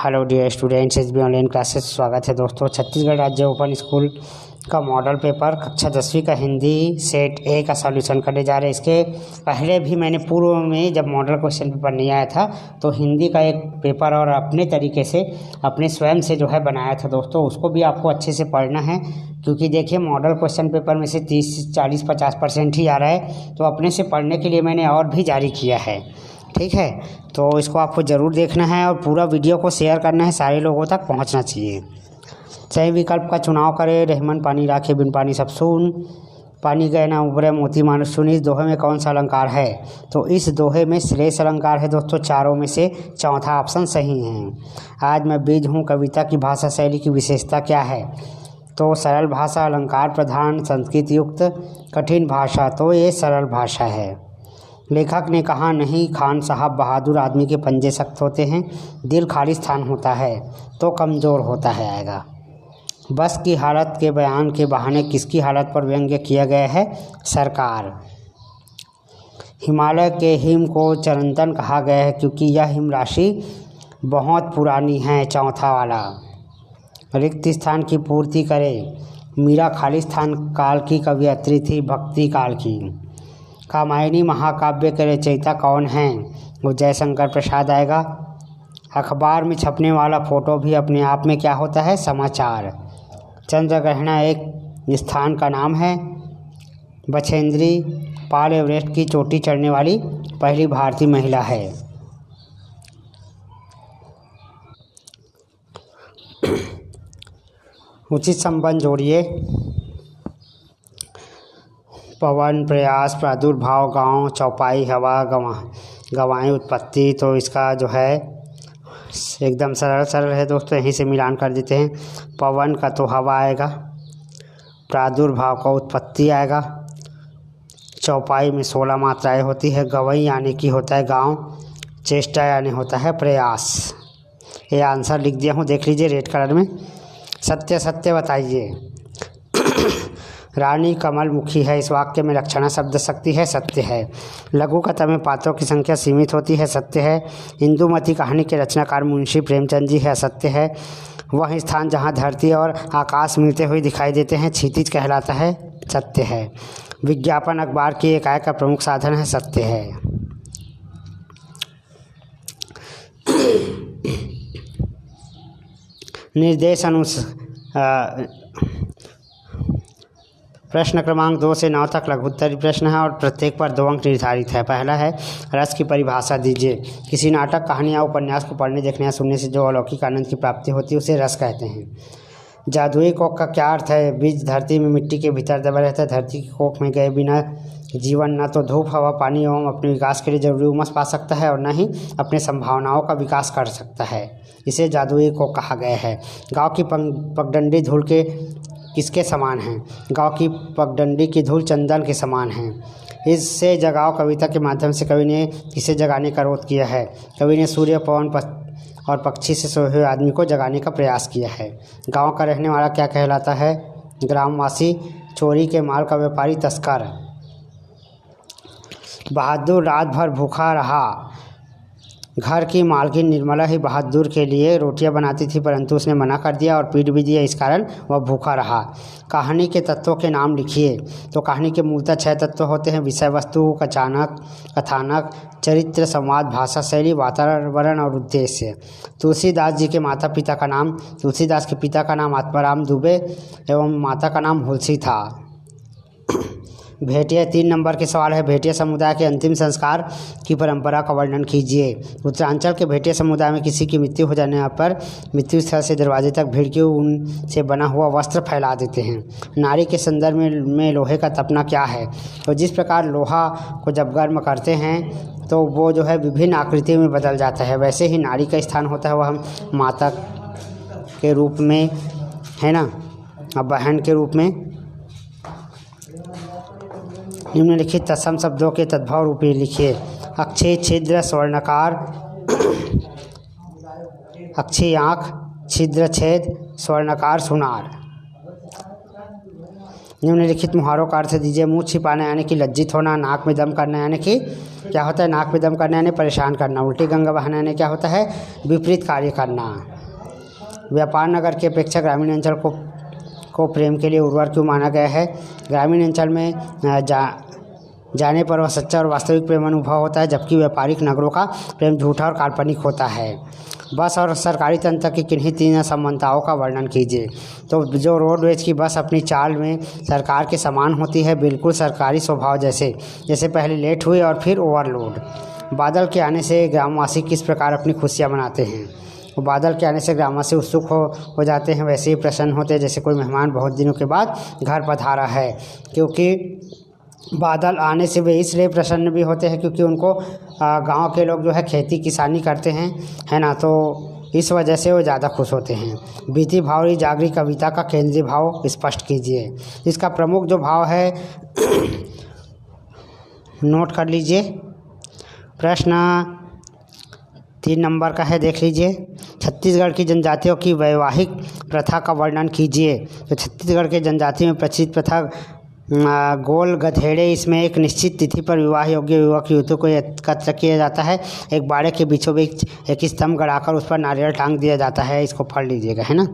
Hello dear students, SB online classes स्वागत है दोस्तों। छत्तीसगढ़ राज्य ओपन स्कूल का मॉडल पेपर कक्षा 10वीं का हिंदी सेट ए का सॉल्यूशन करने जा रहे हैं। इसके पहले भी मैंने पूर्व में जब मॉडल क्वेश्चन पेपर नहीं आया था तो हिंदी का एक पेपर और अपने तरीके से अपने स्वयं से जो है बनाया था दोस्तों। उसको भी आपको अच्छे से पढ़ना है, क्योंकि देखिए मॉडल क्वेश्चन पेपर में से 30, 40, 50% ही आ रहा है, तो अपने से पढ़ने के लिए मैंने और भी जारी किया है। ठीक है, तो इसको आपको ज़रूर देखना है और पूरा वीडियो को शेयर करना है, सारे लोगों तक पहुंचना चाहिए। सही विकल्प का चुनाव करें। रहमन पानी राखे बिन पानी सब सून, पानी गए ना उबरे मोती मानुष सुन। इस दोहे में कौन सा अलंकार है? तो इस दोहे में श्रेष्ठ अलंकार है दोस्तों। चारों में से चौथा ऑप्शन सही है। आज मैं बीज हूँ कविता की भाषा शैली की विशेषता क्या है? तो सरल भाषा, अलंकार प्रधान, संस्कृत युक्त, कठिन भाषा। तो ये सरल भाषा है। लेखक ने कहा नहीं खान साहब बहादुर आदमी के पंजे सख्त होते हैं, दिल खालिस्तान होता है तो कमज़ोर होता है आएगा। बस की हालत के बयान के बहाने किसकी हालत पर व्यंग्य किया गया है? सरकार। हिमालय के हिम को चरंतन कहा गया है क्योंकि यह हिम राशि बहुत पुरानी है। चौथा वाला। रिक्त स्थान की पूर्ति करे। मीरा खालिस्तान काल की कवियत्री थी, भक्ति काल की। कामायनी महाकाव्य के रचयिता कौन हैं? वो जयशंकर प्रसाद आएगा। अखबार में छपने वाला फ़ोटो भी अपने आप में क्या होता है? समाचार। चंद्रग्रहण एक स्थान का नाम है। बछेंद्री पाल एवरेस्ट की चोटी चढ़ने वाली पहली भारतीय महिला है। उचित संबंध जोड़िए। पवन, प्रयास, प्रादुर्भाव, गांव, चौपाई, हवा, गवाएं, उत्पत्ति। तो इसका जो है एकदम सरल है दोस्तों, यहीं से मिलान कर देते हैं। पवन का तो हवा आएगा, प्रादुर्भाव का उत्पत्ति आएगा, चौपाई में 16 मात्राएं होती है, गवई यानी कि होता है गांव, चेष्टा यानी होता है प्रयास। ये आंसर लिख दिया हूँ, देख लीजिए रेड कलर में। सत्य सत्य बताइए। रानी कमल मुखी है। इस वाक्य में लक्षणा शब्द शक्ति है, सत्य है। लघु कथा में पात्रों की संख्या सीमित होती है, सत्य है। इंदुमती कहानी के रचनाकार मुंशी प्रेमचंद जी है, सत्य है। वह स्थान जहां धरती और आकाश मिलते हुए दिखाई देते हैं क्षितिज कहलाता है, सत्य है। विज्ञापन अखबार की एक आय का प्रमुख साधन है, सत्य है। निर्देश प्रश्न क्रमांक 2 से 9 तक लघुत्तरीय प्रश्न है और प्रत्येक पर 2 अंक निर्धारित है। पहला है रस की परिभाषा दीजिए। किसी नाटक, कहानी या उपन्यास को पढ़ने, देखने या सुनने से जो अलौकिक आनंद की प्राप्ति होती है उसे रस कहते हैं। जादुई कोख का क्या अर्थ है? बीज धरती में मिट्टी के भीतर दबा रहता है। धरती की कोख में गए बिना जीवन न तो धूप, हवा, पानी एवं अपने विकास के लिए जरूरी उमस पा सकता है और न ही अपने संभावनाओं का विकास कर सकता है। इसे जादुई कोख कहा गया है। गाँव की पगडंडी धूल के किसके समान है? गांव की पगडंडी की धूल चंदन के समान है। इससे जगाओ कविता के माध्यम से कवि ने किसे जगाने का रोध किया है? कवि ने सूर्य, पवन और पक्षी से सोए हुए आदमी को जगाने का प्रयास किया है। गांव का रहने वाला क्या कहलाता है? ग्रामवासी। चोरी के माल का व्यापारी तस्कर। बहादुर रात भर भूखा रहा। घर की मालकिन निर्मला ही बहादुर के लिए रोटियां बनाती थी, परंतु उसने मना कर दिया और पीट भी दिया, इस कारण वह भूखा रहा। कहानी के तत्वों के नाम लिखिए। तो कहानी के मूलतः 6 तत्व होते हैं: विषय वस्तु, कथानक, चरित्र, संवाद, भाषा शैली, वातावरण और उद्देश्य। तुलसीदास जी के माता पिता का नाम। तुलसीदास के पिता का नाम आत्माराम दुबे एवं माता का नाम हुलसी था। भेटिया 3 नंबर के सवाल है। भेटिया समुदाय के अंतिम संस्कार की परंपरा का वर्णन कीजिए। उत्तरांचल के भेटिया समुदाय में किसी की मृत्यु हो जाने पर मृत्यु स्थल से दरवाजे तक भीड़ के ऊन से बना हुआ वस्त्र फैला देते हैं। नारी के संदर्भ में लोहे का तपना क्या है? तो जिस प्रकार लोहा को जब गर्म करते हैं तो वो जो है विभिन्न आकृति में बदल जाता है, वैसे ही नारी का स्थान होता है, वह माता के रूप में है ना, अब बहन के रूप में। निम्नलिखित तत्सम शब्दों के तद्भव रूप लिखिए। अक्षय, छिद्र, स्वर्णकार। अक्षय आँख, छिद्र छेद, स्वर्णकार सुनार। निम्नलिखित मुहावरों का अर्थ दीजिए। मुंह छिपाना यानी कि लज्जित होना, नाक में दम करना यानी कि क्या होता है, नाक में दम करना यानी परेशान करना, उल्टी गंगा बहाना यानी क्या होता है, विपरीत कार्य करना। व्यापार नगर की अपेक्षा ग्रामीण अंचल को प्रेम के लिए उर्वर क्यों माना गया है? ग्रामीण अंचल में जाने पर वह सच्चा और वास्तविक प्रेम अनुभव होता है, जबकि व्यापारिक नगरों का प्रेम झूठा और काल्पनिक होता है। बस और सरकारी तंत्र की किन्हीं 3 असमानताओं का वर्णन कीजिए। तो जो रोडवेज की बस अपनी चाल में सरकार के समान होती है, बिल्कुल सरकारी स्वभाव जैसे पहले लेट हुई और फिर ओवरलोड। बादल के आने से ग्रामवासी किस प्रकार अपनी खुशियाँ मनाते हैं? वो बादल के आने से ग्रामवासी उत्सुक हो जाते हैं, वैसे ही प्रसन्न होते हैं जैसे कोई मेहमान बहुत दिनों के बाद घर पधारा है। क्योंकि बादल आने से वे इसलिए प्रसन्न भी होते हैं क्योंकि उनको गांव के लोग जो है खेती किसानी करते हैं, है ना, तो इस वजह से वो ज़्यादा खुश होते हैं। बीती भावरी जागरी कविता का केंद्रीय भाव स्पष्ट कीजिए। इसका प्रमुख जो भाव है नोट कर लीजिए। प्रश्न 3 नंबर का है, देख लीजिए। छत्तीसगढ़ की जनजातियों की वैवाहिक प्रथा का वर्णन कीजिए। तो छत्तीसगढ़ के जनजाति में प्रचलित प्रथा गोल गधेड़े, इसमें एक निश्चित तिथि पर विवाह योग्य युवक युवतियों को एकत्र किया जाता है। एक बाड़े के बीचों बीच एक स्तंभ गड़ाकर उस पर नारियल टांग दिया जाता है। इसको पढ़ लीजिएगा, है ना।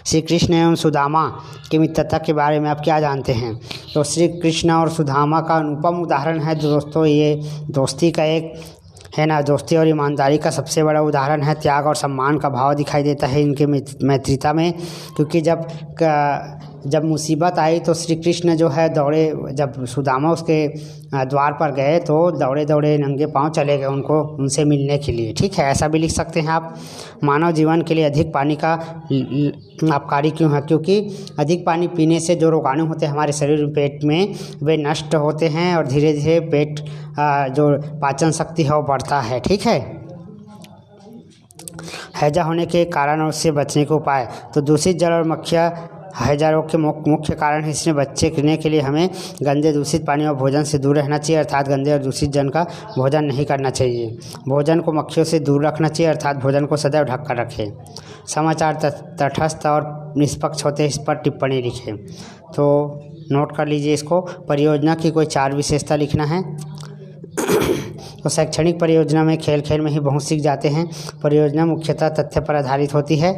श्री कृष्ण एवं सुदामा की मित्रता के बारे में आप क्या जानते हैं? तो श्री कृष्ण और सुदामा का अनुपम उदाहरण है दोस्तों, ये दोस्ती का एक, है ना, दोस्ती और ईमानदारी का सबसे बड़ा उदाहरण है। त्याग और सम्मान का भाव दिखाई देता है इनके मैत्रिता में। क्योंकि जब मुसीबत आई तो श्री कृष्ण जो है दौड़े, जब सुदामा उसके द्वार पर गए तो दौड़े दौड़े नंगे पांव चले गए उनसे मिलने के लिए। ठीक है, ऐसा भी लिख सकते हैं आप। मानव जीवन के लिए अधिक पानी का लाभकारी क्यों है? क्योंकि अधिक पानी पीने से जो रोगाणु होते हैं हमारे शरीर में, पेट में, वे नष्ट होते हैं और धीरे धीरे पेट जो पाचन शक्ति है वो बढ़ता है। ठीक है। हैजा होने के कारण और उससे बचने के उपाय। तो दूषित जल और मक्खियाँ हैजा रोग के मुख्य कारण है। इसमें बचने के लिए हमें गंदे दूषित पानी और भोजन से दूर रहना चाहिए, अर्थात गंदे और दूषित जल का भोजन नहीं करना चाहिए। भोजन को मक्खियों से दूर रखना चाहिए, अर्थात भोजन को सदैव ढक कर रखें। समाचार तटस्थ और निष्पक्ष होते हैं, इस पर टिप्पणी लिखें। तो नोट कर लीजिए इसको। परियोजना की कोई 4 विशेषता लिखना है। तो शैक्षणिक परियोजना में खेल खेल में ही बहुत सीख जाते हैं। परियोजना मुख्यतः तथ्य पर आधारित होती है।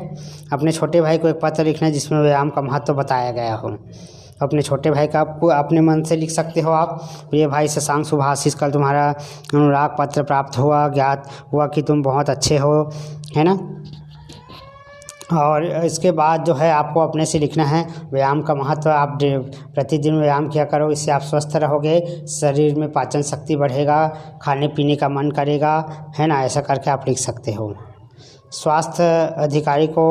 अपने छोटे भाई को एक पत्र लिखना है जिसमें व्यायाम का महत्व बताया गया हो। अपने छोटे भाई का आपको अपने मन से लिख सकते हो आप। प्रिय भाई शशांक शुभाशीष, कल तुम्हारा अनुराग पत्र प्राप्त हुआ, ज्ञात हुआ कि तुम बहुत अच्छे हो, है ना। और इसके बाद जो है आपको अपने से लिखना है व्यायाम का महत्व। आप प्रतिदिन व्यायाम किया करो, इससे आप स्वस्थ रहोगे, शरीर में पाचन शक्ति बढ़ेगा, खाने पीने का मन करेगा, है ना। ऐसा करके आप लिख सकते हो। स्वास्थ्य अधिकारी को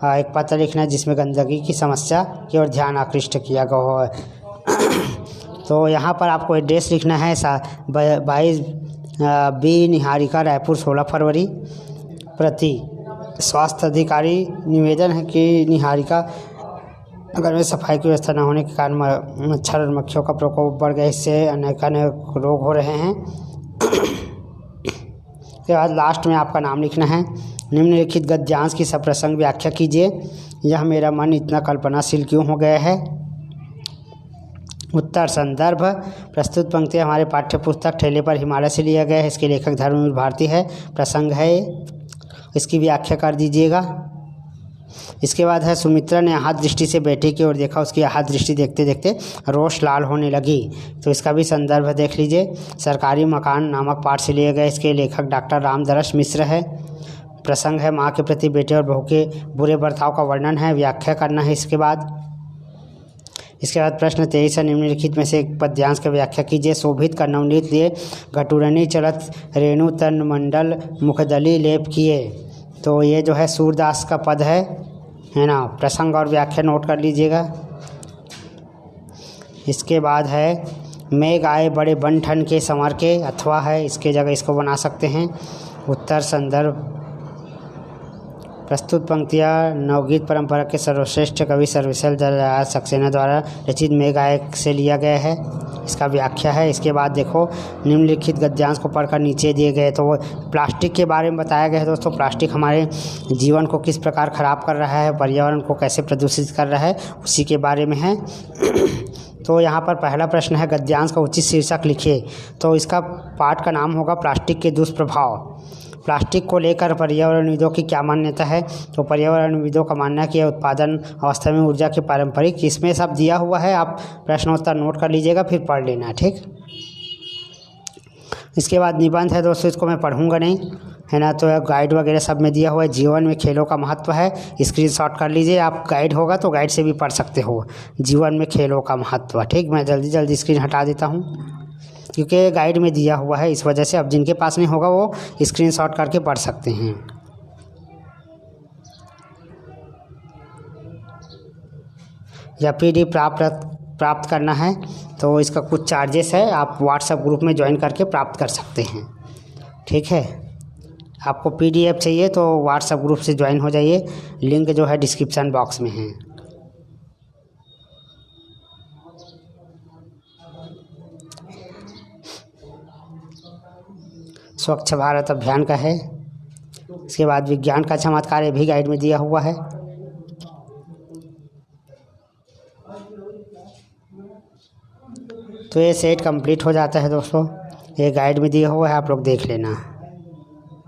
एक पत्र लिखना है जिसमें गंदगी की समस्या की ओर ध्यान आकृष्ट किया गया हो। तो यहाँ पर आपको एड्रेस लिखना है 22 बी निहारिका, रायपुर, 16 फरवरी। प्रति स्वास्थ्य अधिकारी, निवेदन है कि निहारिका अगर में सफाई की व्यवस्था न होने के कारण मच्छर और मक्खियों का प्रकोप बढ़ गया, इससे अनेक रोग हो रहे हैं। उसके बाद लास्ट में आपका नाम लिखना है। निम्नलिखित गद्यांश की सप्रसंग व्याख्या कीजिए। यह मेरा मन इतना कल्पनाशील क्यों हो गया है? उत्तर संदर्भ। प्रस्तुत पंक्ति हमारे पाठ्य पुस्तक ठेले पर हिमालय से लिया गया है। इसके लेखक धर्मवीर भारती है। प्रसंग है, इसकी व्याख्या कर दीजिएगा। इसके बाद है सुमित्रा ने आहत दृष्टि से बेटे की ओर देखा, उसकी आहत दृष्टि देखते देखते रोष लाल होने लगी। तो इसका भी संदर्भ देख लीजिए। सरकारी मकान नामक पाठ से लिए गए। इसके लेखक डॉक्टर रामदरस मिश्र है। प्रसंग है माँ के प्रति बेटे और बहू के बुरे बर्ताव का वर्णन है, व्याख्या करना है। इसके बाद प्रश्न 23 है, निम्नलिखित में से एक पद्यांश की व्याख्या कीजिए। शोभित कर नवनीत लिए घटुरनी चलत रेणु तन मंडल मुखदली लेप किए। तो ये जो है सूरदास का पद है ना। प्रसंग और व्याख्या नोट कर लीजिएगा। इसके बाद है मेघ आए बड़े बन ठन के संवर के, अथवा है, इसके जगह इसको बना सकते हैं। उत्तर संदर्भ। प्रस्तुत पंक्तियाँ नवगीत परंपरा के सर्वश्रेष्ठ कवि सर्वशैल दयाल सक्सेना द्वारा रचित मेघ आए से लिया गया है। इसका व्याख्या है। इसके बाद देखो निम्नलिखित गद्यांश को पढ़कर नीचे दिए गए। तो वो प्लास्टिक के बारे में बताया गया है दोस्तों। प्लास्टिक हमारे जीवन को किस प्रकार ख़राब कर रहा है, पर्यावरण को कैसे प्रदूषित कर रहा है, उसी के बारे में है। तो यहाँ पर पहला प्रश्न है गद्यांश का उचित शीर्षक लिखिए। तो इसका पाठ का नाम होगा प्लास्टिक के दुष्प्रभाव। प्लास्टिक को लेकर पर्यावरणविदों की क्या मान्यता है? तो पर्यावरणविदों का मानना है कि यह उत्पादन अवस्था में ऊर्जा के पारंपरिक, इसमें सब दिया हुआ है, आप प्रश्नोत्तर नोट कर लीजिएगा फिर पढ़ लेना, ठीक। इसके बाद निबंध है दोस्तों, इसको मैं पढ़ूंगा नहीं, है ना, तो गाइड वगैरह सब में दिया हुआ है। जीवन में खेलों का महत्व है, स्क्रीनशॉट कर लीजिए, आप गाइड होगा तो गाइड से भी पढ़ सकते हो। जीवन में खेलों का महत्व, ठीक। मैं जल्दी जल्दी स्क्रीन हटा देता हूँ क्योंकि गाइड में दिया हुआ है, इस वजह से अब जिनके पास नहीं होगा वो स्क्रीनशॉट करके पढ़ सकते हैं। या PDF प्राप्त करना है तो इसका कुछ चार्जेस है, आप व्हाट्सएप ग्रुप में ज्वाइन करके प्राप्त कर सकते हैं, ठीक है। आपको PDF चाहिए तो व्हाट्सएप ग्रुप से ज्वाइन हो जाइए, लिंक जो है डिस्क्रिप्शन बॉक्स में है। स्वच्छ भारत अभियान का है। इसके बाद विज्ञान का चमत्कार, ये भी गाइड में दिया हुआ है। तो ये सेट कंप्लीट हो जाता है दोस्तों, ये गाइड में दिया हुआ है, आप लोग देख लेना।